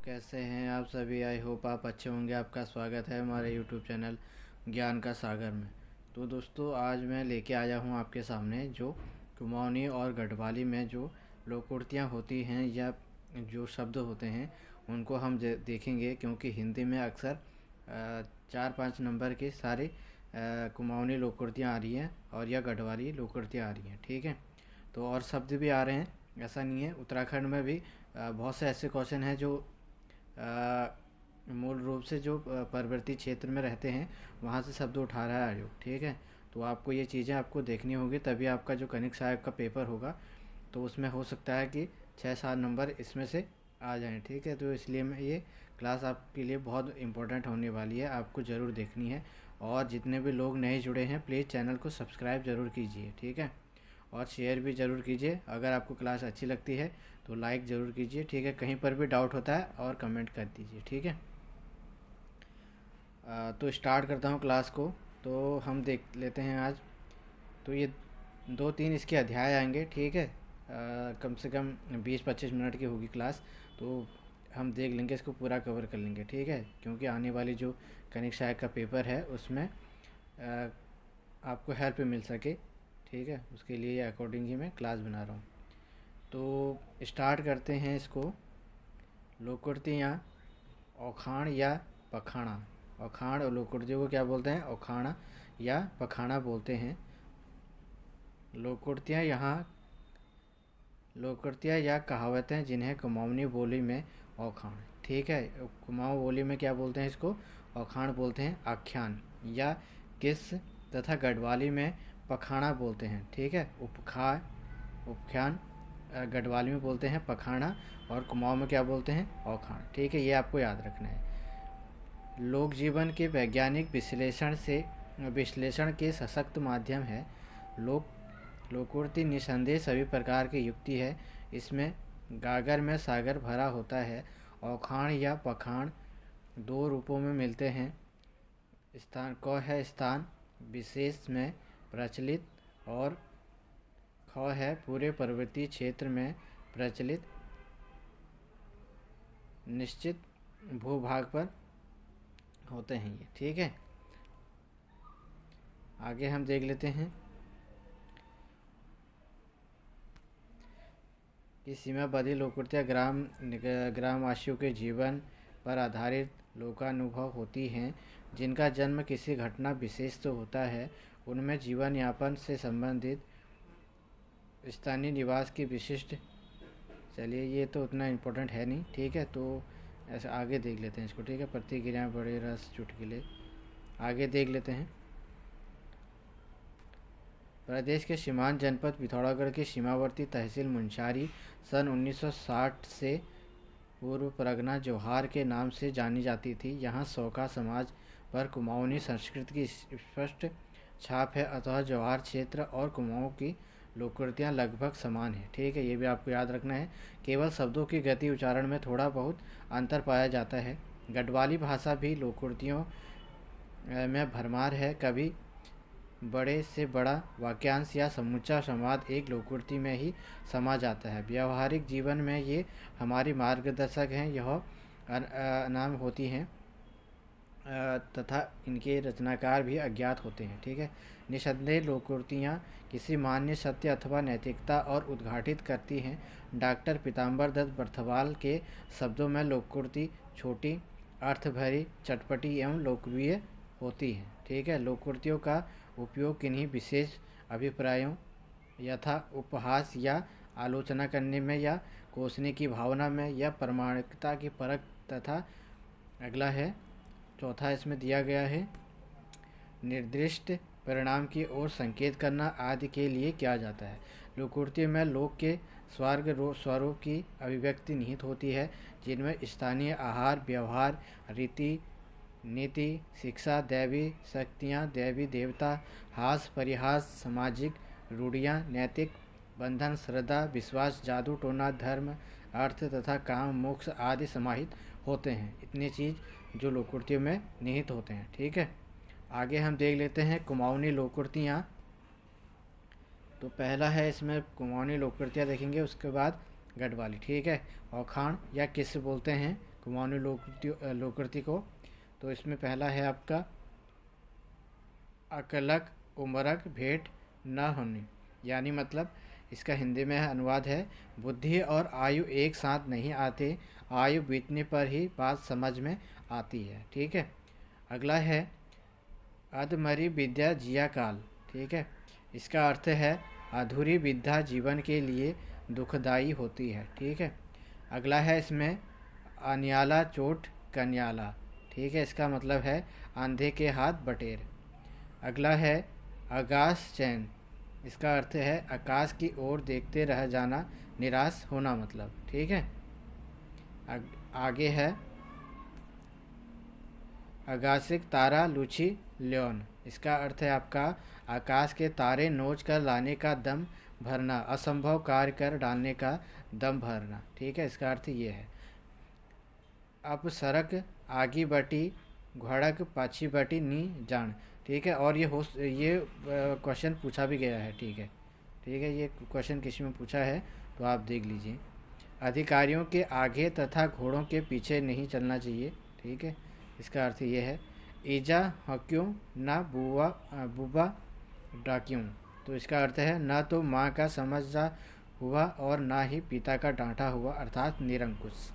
कैसे हैं आप सभी। आई होप आप अच्छे होंगे। आपका स्वागत है हमारे यूट्यूब चैनल ज्ञान का सागर में। तो दोस्तों, आज मैं लेके आया हूँ आपके सामने जो कुमाऊनी और गढ़वाली में जो लोकोक्तियाँ होती हैं या जो शब्द होते हैं उनको हम देखेंगे, क्योंकि हिंदी में अक्सर 4-5 नंबर के सारे कुमाऊनी लोकोक्तियाँ आ रही हैं और या गढ़वाली लोकोक्तियाँ आ रही हैं। ठीक है, तो और शब्द भी आ रहे हैं, ऐसा नहीं है। उत्तराखंड में भी बहुत से ऐसे क्वेश्चन हैं जो मूल रूप से जो पर्वतीय क्षेत्र में रहते हैं वहाँ से शब्द उठा रहा है आयोग। ठीक है, तो आपको ये चीज़ें आपको देखनी होगी, तभी आपका जो कनिक सहायक का पेपर होगा तो उसमें हो सकता है कि 6-7 नंबर इसमें से आ जाएं। ठीक है, तो इसलिए मैं ये क्लास आपके लिए बहुत इम्पोर्टेंट होने वाली है, आपको ज़रूर देखनी है। और जितने भी लोग नए जुड़े हैं प्लीज़ चैनल को सब्सक्राइब ज़रूर कीजिए। ठीक है, और शेयर भी ज़रूर कीजिए। अगर आपको क्लास अच्छी लगती है तो लाइक ज़रूर कीजिए। ठीक है, कहीं पर भी डाउट होता है और कमेंट कर दीजिए। ठीक है, तो स्टार्ट करता हूँ क्लास को। तो हम देख लेते हैं आज। तो ये 2-3 इसके अध्याय आएंगे। ठीक है, कम से कम 20-25 मिनट की होगी क्लास, तो हम देख लेंगे, इसको पूरा कवर कर लेंगे। ठीक है, क्योंकि आने वाली जो कनिक सहायक का पेपर है उसमें आपको हेल्प मिल सके। ठीक है, उसके लिए अकॉर्डिंग ही मैं क्लास बना रहा हूँ। तो स्टार्ट करते हैं इसको। लोकोक्तियाँ औखाण या पखाणा। औखाण और लोकोक्तियों को क्या बोलते हैं? औखाणा या पखाणा बोलते हैं। लोकोक्तियाँ या कहावतें जिन्हें कुमाऊनी बोली में औखाण। ठीक है, कुमाऊँ बोली में क्या बोलते हैं इसको? औखाण बोलते हैं। आख्यान या किस तथा गढ़वाली में पखाणा बोलते हैं। ठीक है, उपख्यान गढ़वाली में बोलते हैं पखाणा और कुमाऊँ में क्या बोलते हैं? औखाण। ठीक है, ये आपको याद रखना है। लोक जीवन के वैज्ञानिक विश्लेषण के सशक्त माध्यम है। लोकोक्ति निसंदेह सभी प्रकार की युक्ति है। इसमें गागर में सागर भरा होता है। औखाण या पखाण दो रूपों में मिलते हैं। स्थान क है स्थान विशेष में प्रचलित और ख है पूरे पर्वतीय क्षेत्र में प्रचलित निश्चित भूभाग पर होते हैं ये। ठीक है, आगे हम देख लेते हैं कि सीमाबद्ध लोकोक्तियाँ ग्रामवासियों के जीवन पर आधारित लोकानुभव होती हैं, जिनका जन्म किसी घटना विशेष तो होता है। उनमें जीवन यापन से संबंधित स्थानीय निवास की विशिष्ट। चलिए, ये तो उतना इम्पोर्टेंट है नहीं। ठीक है, तो ऐसे आगे देख लेते हैं इसको। ठीक है, प्रतिक्रिया बड़े रस चुटकुले आगे देख लेते हैं। प्रदेश के सीमांत जनपद पिथौरागढ़ की सीमावर्ती तहसील मुनस्यारी सन 1960 से पूर्व परगना जौहार के नाम से जानी जाती थी। यहाँ सौका समाज पर कुमाऊनी संस्कृति की स्पष्ट छाप है, अतः जौहार क्षेत्र और कुमाऊँ की लोकोक्तियाँ लगभग समान है। ठीक है, ये भी आपको याद रखना है। केवल शब्दों की गति उच्चारण में थोड़ा बहुत अंतर पाया जाता है। गढ़वाली भाषा भी लोकोक्तियों में भरमार है। कभी बड़े से बड़ा वाक्यांश या समूचा संवाद एक लोकोक्ति में ही समा जाता है। व्यावहारिक जीवन में ये हमारी मार्गदर्शक हैं। यह नाम होती हैं तथा इनके रचनाकार भी अज्ञात होते हैं। ठीक है, निसंदेह लोकोक्तियाँ किसी मान्य सत्य अथवा नैतिकता और उद्घाटित करती हैं। डॉक्टर पीताम्बर दत्त बर्थवाल के शब्दों में लोकोक्ति छोटी, अर्थभरी, चटपटी एवं लोकप्रिय होती है। ठीक है, लोकोक्तियों का उपयोग किन्हीं विशेष अभिप्रायों यथा उपहास या आलोचना करने में या कोसने की भावना में या प्रामाणिकता की परख तथा अगला है चौथा इसमें दिया गया है निर्दिष्ट परिणाम की ओर संकेत करना आदि के लिए किया जाता है। लोकोक्ति में लोक के स्वरों की अभिव्यक्ति निहित होती है, जिनमें स्थानीय आहार व्यवहार रीति नीति शिक्षा दैवी शक्तियाँ देवी देवता हास परिहास सामाजिक रूढ़ियाँ नैतिक बंधन श्रद्धा विश्वास जादू टोना धर्म अर्थ तथा काम मोक्ष आदि समाहित होते हैं। इतनी चीज़ जो लोकोक्तियों में निहित होते हैं। ठीक है, आगे हम देख लेते हैं कुमाऊनी लोकोक्तियाँ। तो पहला है इसमें कुमाऊनी लोकोक्तियाँ देखेंगे, उसके बाद गढ़वाली। ठीक है, औखाण या किस बोलते हैं कुमाऊनी लोकृति को। तो इसमें पहला है आपका अकलक उमरक भेंट न होनी, यानी मतलब इसका हिंदी में अनुवाद है, बुद्धि और आयु एक साथ नहीं आते, आयु बीतने पर ही बात समझ में आती है। ठीक है। अगला है अधमरी विद्या जिया काल। ठीक है। इसका अर्थ है अधूरी विद्या जीवन के लिए दुखदाई होती है। ठीक है। अगला है इसमें अनियाला चोट कन्याला। ठीक है। इसका मतलब है अंधे के हाथ बटेर। अगला है आगास चैन। इसका अर्थ है आकाश की ओर देखते रह जाना, निराश होना मतलब। ठीक है। आगे है आकाशिक तारा लूची ल्योन। इसका अर्थ है आपका आकाश के तारे नोच कर लाने का दम भरना, असंभव कार्य कर डालने का दम भरना। ठीक है। इसका अर्थ ये है। अब सड़क आगी बटी घड़क पाछी बटी नी जान। ठीक है। और ये क्वेश्चन पूछा भी गया है। ठीक है। ठीक है। ये क्वेश्चन किसी में पूछा है तो आप देख लीजिए। अधिकारियों के आगे तथा घोड़ों के पीछे नहीं चलना चाहिए। ठीक है। इसका अर्थ ये है ईजा हक्यों ना बुबा डाक्यों। तो इसका अर्थ है न तो माँ का समझा हुआ और ना ही पिता का डांटा हुआ, अर्थात निरंकुश।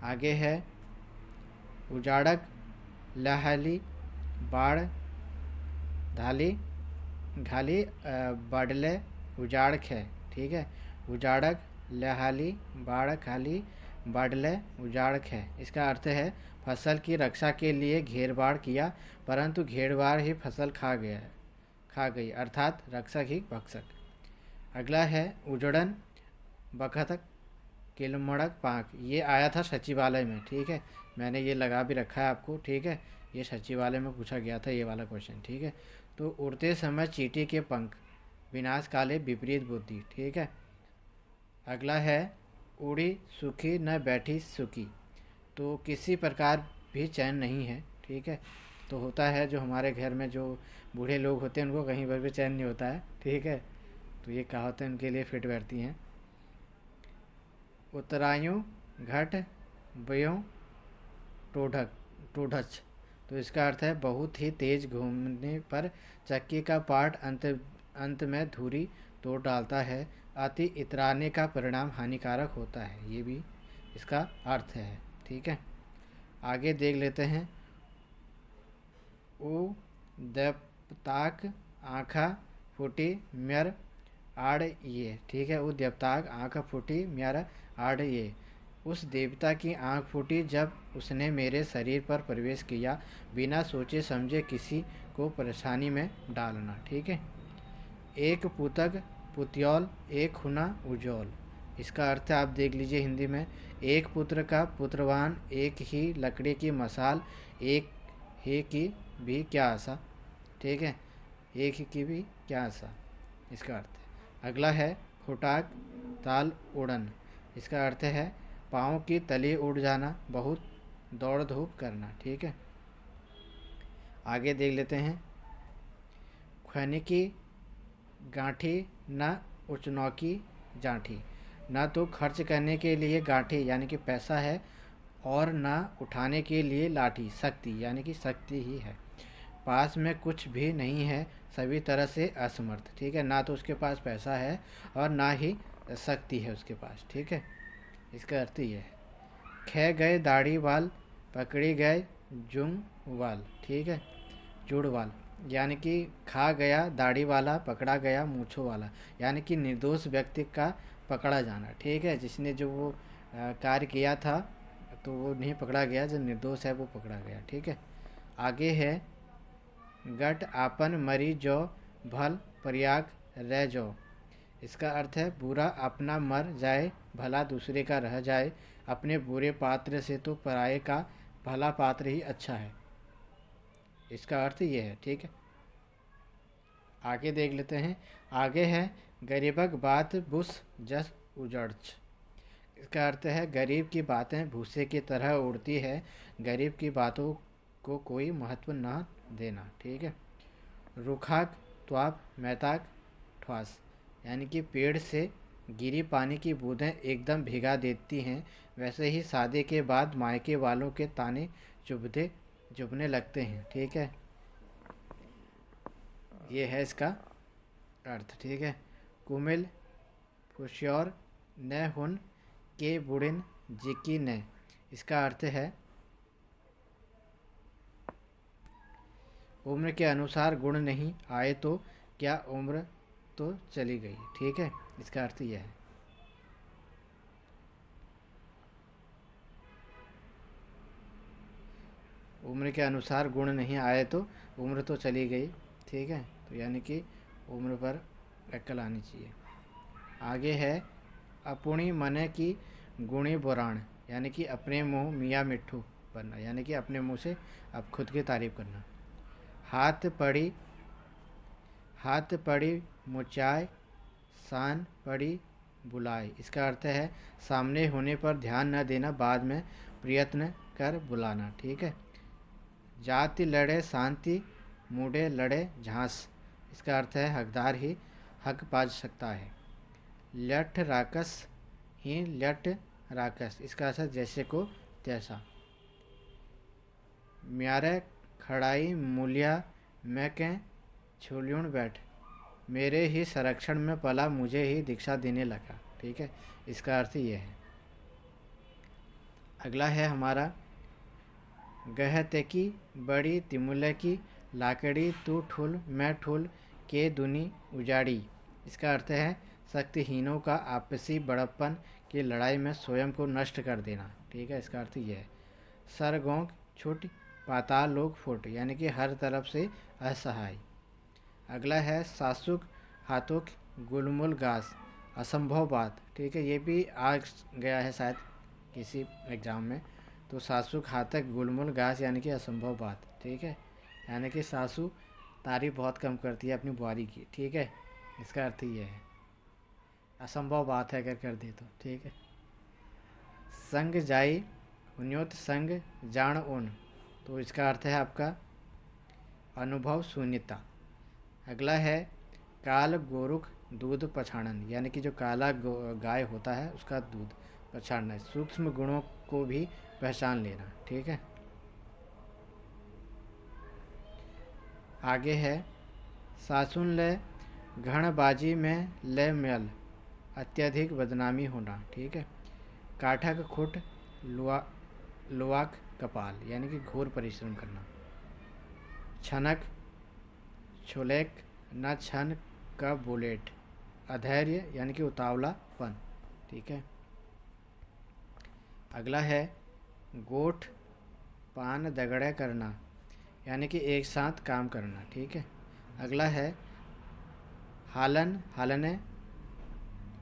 आगे है उजाड़क लहली बाढ़ धाली घाली बाडले उजाड़क है। ठीक है। उजाड़क लहाली बाढ़ खाली बाडले उजाड़क है। इसका अर्थ है फसल की रक्षा के लिए घेरबाड़ किया, परंतु घेरबाड़ ही फसल खा गई, अर्थात रक्षक ही भक्षक। अगला है उजड़न बखतक किलमड़क पाक। ये आया था सचिवालय में। ठीक है। मैंने ये लगा भी रखा है आपको। ठीक है। ये सचिवालय में पूछा गया था ये वाला क्वेश्चन। ठीक है। तो उड़ते समय चींटी के पंख, विनाश काले विपरीत बुद्धि। ठीक है। अगला है उड़ी सुखी न बैठी सुखी। तो किसी प्रकार भी चैन नहीं है। ठीक है। तो होता है जो हमारे घर में जो बूढ़े लोग होते हैं उनको कहीं पर भी चैन नहीं होता है। ठीक है। तो ये कहावतें उनके लिए फिट बैठती हैं। उतरायूं घट बयों टोढ़च। तो इसका अर्थ है बहुत ही तेज घूमने पर चक्की का पार्ट अंत में धुरी तोड़ डालता है, अति इतराने का परिणाम हानिकारक होता है। ये भी इसका अर्थ है। ठीक है। आगे देख लेते हैं उ देवताक आँखा फूटी म्यर आड़ ये। ठीक है। उ देवताक आँख फूटी म्यर आड़ ये। उस देवता की आँख फूटी जब उसने मेरे शरीर पर प्रवेश किया, बिना सोचे समझे किसी को परेशानी में डालना। ठीक है। एक पुतक पुत्योल एक हुना उजौल। इसका अर्थ आप देख लीजिए हिंदी में, एक पुत्र का पुत्रवान, एक ही लकड़ी की मसाल, एक ही की भी क्या आशा। ठीक है। एक ही की भी क्या आशा, इसका अर्थ है। अगला है फुटाक ताल उड़न। इसका अर्थ है पाँव की तली उड़ जाना, बहुत दौड़ धूप करना। ठीक है। आगे देख लेते हैं खनिकी गांठी न उचनौकी जांठी। ना तो खर्च करने के लिए गांठी यानी कि पैसा है, और ना उठाने के लिए लाठी शक्ति यानी कि शक्ति ही है। पास में कुछ भी नहीं है, सभी तरह से असमर्थ। ठीक है। ना तो उसके पास पैसा है और ना ही शक्ति है उसके पास। ठीक है। इसका अर्थ ये है खे गए दाढ़ी वाल पकड़ी गए जुंग वाल। ठीक है। जुड़ वाल यानी कि खा गया दाढ़ी वाला, पकड़ा गया मूँछों वाला, यानी कि निर्दोष व्यक्ति का पकड़ा जाना। ठीक है। जिसने जो वो कार्य किया था तो वो नहीं पकड़ा गया, जो निर्दोष है वो पकड़ा गया। ठीक है। आगे है गट आपन मरी जो भल प्रयाग रह जो। इसका अर्थ है बुरा अपना मर जाए, भला दूसरे का रह जाए। अपने बुरे पात्र से तो पराये का भला पात्र ही अच्छा है। इसका अर्थ ये है। ठीक है। आगे देख लेते हैं। आगे है गरीबक बात बुस जस उजड़च। इसका अर्थ है गरीब की बातें भूसे की तरह उड़ती है, गरीब की बातों को कोई महत्व न देना। ठीक है। रुखाक त्वाप मैताक ठवास, यानी कि पेड़ से गिरी पानी की बूंदें एकदम भिगा देती हैं, वैसे ही शादी के बाद मायके वालों के ताने चुभने लगते हैं। ठीक है, ये है इसका अर्थ। ठीक है, कुमिल फुश्योर न हुन के बुढ़िन जिकी न, इसका अर्थ है उम्र के अनुसार गुण नहीं आए तो क्या उम्र तो चली गई। ठीक है, इसका अर्थ यह है। उम्र के अनुसार गुण नहीं आए तो उम्र तो चली गई। ठीक है, तो यानी कि उम्र पर अक्ल आनी चाहिए। आगे है अपुणी मने की गुणी बुराण, यानी कि अपने मुंह मियाँ मिट्ठू बनना, यानी कि अपने मुंह से अब खुद की तारीफ करना। हाथ पड़ी मुचाए शान पड़ी बुलाए, इसका अर्थ है सामने होने पर ध्यान न देना, बाद में प्रयत्न कर बुलाना। ठीक है, जाति लड़े शांति मुड़े लड़े झांस, इसका अर्थ है हकदार ही हक पा सकता है। लठ राकस ही लट राकस, इसका अर्थ है जैसे को तैसा। म्यारे खड़ाई मूलिया मैं के छुलियुण बैठ, मेरे ही संरक्षण में पला मुझे ही दीक्षा देने लगा। ठीक है, इसका अर्थ ये है। अगला है हमारा गहते की बड़ी तिमुले की लाकड़ी तू ठुल मैं ठुल के दुनी उजाड़ी, इसका अर्थ है शक्तिहीनों का आपसी बड़प्पन की लड़ाई में स्वयं को नष्ट कर देना। ठीक है, इसका अर्थ यह है। सरगोंक छुट पाताल लोग फुट, यानी कि हर तरफ से असहाय। अगला है सासुक हाथों गुलमुल घास, असंभव बात। ठीक है, ये भी आ गया है शायद किसी एग्ज़ाम में। तो सासुक हाथक गुलमुल घास यानी कि असंभव बात। ठीक है, यानी कि सासू तारीफ बहुत कम करती है अपनी बुआरी की। ठीक है, इसका अर्थ ये है, असंभव बात है अगर कर दे तो। ठीक है, संग जाई उन्योत संग जान उन, तो इसका अर्थ है आपका अनुभव शून्यता। अगला है काल गोरुख दूध पछाड़न, यानी कि जो काला गाय होता है उसका दूध पछाड़ना है, सूक्ष्म गुणों को भी पहचान लेना। ठीक है, आगे है सासुन ले घणबाजी में ले मेल, अत्यधिक बदनामी होना। ठीक है, काठक खुट लुआक कपाल, यानी कि घोर परिश्रम करना। छनक छुलेक न छन का बुलेट, अधैर्य यानी कि उतावलापन। ठीक है, अगला है गोठ पान दगड़े करना, यानी कि एक साथ काम करना। ठीक है, अगला है हालन हालने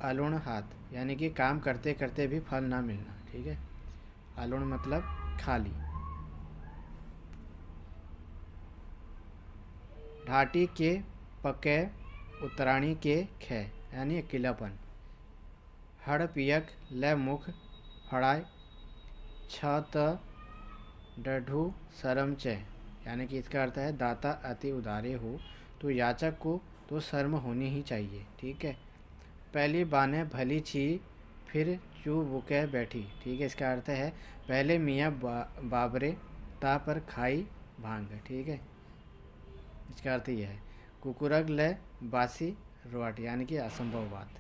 अलुण हाथ, यानी कि काम करते करते भी फल ना मिलना। ठीक है, अलुण मतलब खाली। ढाटी के पके उतराणी के खे, यानी अकेलापन। हड़ पियक ले मुख फड़ाए छत डढ़ू शर्म चे, यानी कि इसका अर्थ है दाता अति उदारे हो तो याचक को तो शर्म होनी ही चाहिए। ठीक है, पहली बाने भली छी फिर चू बुके बैठी। ठीक है, इसका अर्थ है पहले मियाँ बाबरे ता पर खाई भांग। ठीक है, इसका अर्थ यह है कुकुरग ले बासी रोट, यानी कि असंभव बात।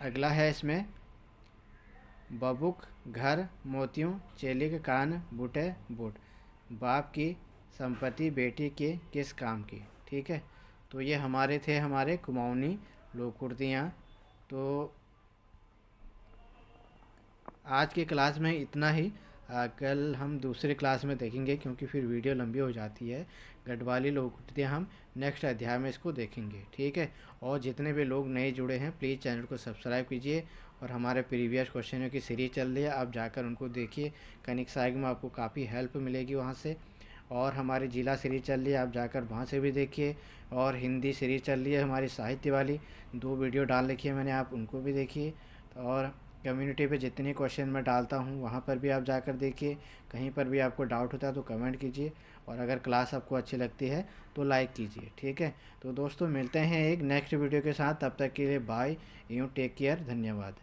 अगला है इसमें बबुक घर मोतियों चेली के कान बूटे बूट, बाप की संपत्ति बेटी के किस काम की। ठीक है, तो ये हमारे थे हमारे कुमाऊनी लोकुर्तियाँ। तो आज की क्लास में इतना ही। कल हम दूसरे क्लास में देखेंगे क्योंकि फिर वीडियो लंबी हो जाती है। गढ़वाली लोकुर्तियाँ हम नेक्स्ट अध्याय में इसको देखेंगे। ठीक है, और जितने भी लोग नए जुड़े हैं प्लीज़ चैनल को सब्सक्राइब कीजिए, और हमारे प्रीवियस क्वेश्चनों की सीरीज चल रही है, आप जाकर उनको देखिए। कनिक साइग में आपको काफ़ी हेल्प मिलेगी वहाँ से। और हमारी जिला सीरीज चल रही है, आप जाकर वहाँ से भी देखिए। और हिंदी सीरीज चल रही है हमारी साहित्य वाली, 2 वीडियो डाल रखी है मैंने, आप उनको भी देखिए। और कम्युनिटी पे जितने क्वेश्चन मैं डालता हूँ वहाँ पर भी आप जाकर देखिए। कहीं पर भी आपको डाउट होता है तो कमेंट कीजिए। और अगर क्लास आपको अच्छी लगती है तो लाइक कीजिए, ठीक है। तो दोस्तों मिलते हैं एक नेक्स्ट वीडियो के साथ, तब तक के लिए बाय, यूँ टेक केयर, धन्यवाद।